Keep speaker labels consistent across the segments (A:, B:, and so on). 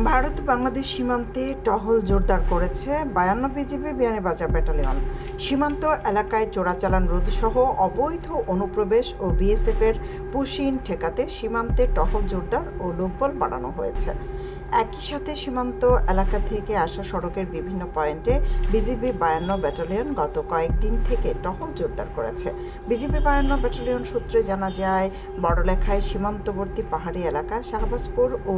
A: ভারত বাংলাদেশ সীমান্তে টহল জোরদার করেছে 52 বিজিবি বিয়ানীবাজার ব্যাটালিয়ন। সীমান্ত এলাকায় চোরাচালান রোধসহ অবৈধ অনুপ্রবেশ ও বিএসএফের পুশিন ঠেকাতে সীমান্তে টহল জোরদার ও লোকবল বাড়ানো হয়েছে। একই সাথে সীমান্ত এলাকা থেকে আসা সড়কের বিভিন্ন পয়েন্টে বিজিবি 52 ব্যাটালিয়ন গত কয়েকদিন থেকে টহল জোরদার করেছে। বিজিবি 52 ব্যাটালিয়ন সূত্রে জানা যায়, বড়লেখায় সীমান্তবর্তী পাহাড়ি এলাকা শাহবাজপুর ও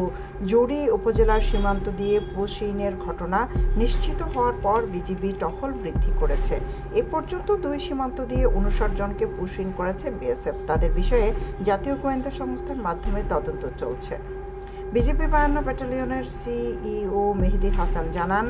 A: জুড়ি উপজেলার সীমান্ত দিয়ে পুশিনের ঘটনা নিশ্চিত হওয়ার পর বিজিবি টহল বৃদ্ধি করেছে। এ পর্যন্ত 2 সীমান্ত দিয়ে 59 জনকে পুশিন করেছে বিএসএফ। তাদের বিষয়ে জাতীয় গোয়েন্দা সংস্থার মাধ্যমে তদন্ত চলছে। বিজিবি 52 ব্যাটালিয়নের সিইও মেহেদি হাসান জানান,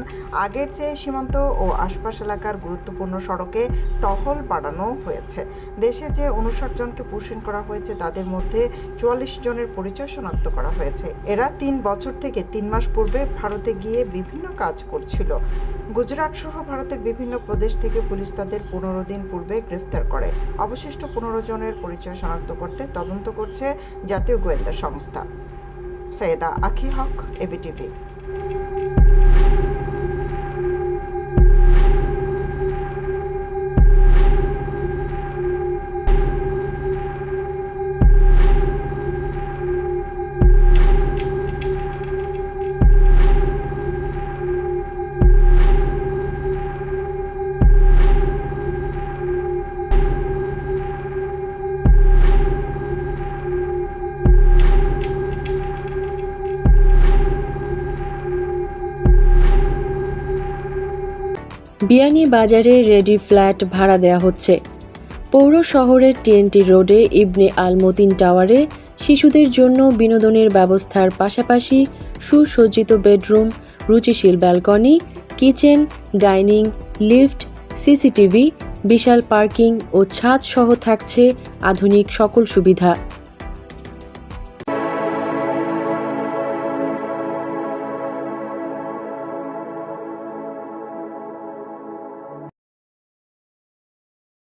A: আগের চেয়ে সীমান্ত ও আশপাশ এলাকার গুরুত্বপূর্ণ সড়কে টহল বাড়ানো হয়েছে। দেশে যে 59 জনকে পুশিন করা হয়েছে তাদের মধ্যে 44 জনের পরিচয় শনাক্ত করা হয়েছে। এরা 3 বছর থেকে 3 মাস পূর্বে ভারতে গিয়ে বিভিন্ন কাজ করছিল। গুজরাট সহ ভারতের বিভিন্ন প্রদেশ থেকে পুলিশ তাদের 15 দিন পূর্বে গ্রেফতার করে। অবশিষ্ট 15 জনের পরিচয় শনাক্ত করতে তদন্ত করছে জাতীয় গোয়েন্দা সংস্থা। সৈয়দা আখি হক, এবিটিভি।
B: বিয়ানীবাজারে রেডি ফ্ল্যাট ভাড়া দেয়া হচ্ছে। পৌর শহরের টিএনটি রোডে ইবনে আল মতিন টাওয়ারে শিশুদের জন্য বিনোদনের ব্যবস্থার পাশাপাশি সুসজ্জিত বেডরুম, রুচিশীল balcony, kitchen, dining, lift, CCTV, বিশাল পার্কিং ও ছাদ সহ থাকছে আধুনিক সকল সুবিধা।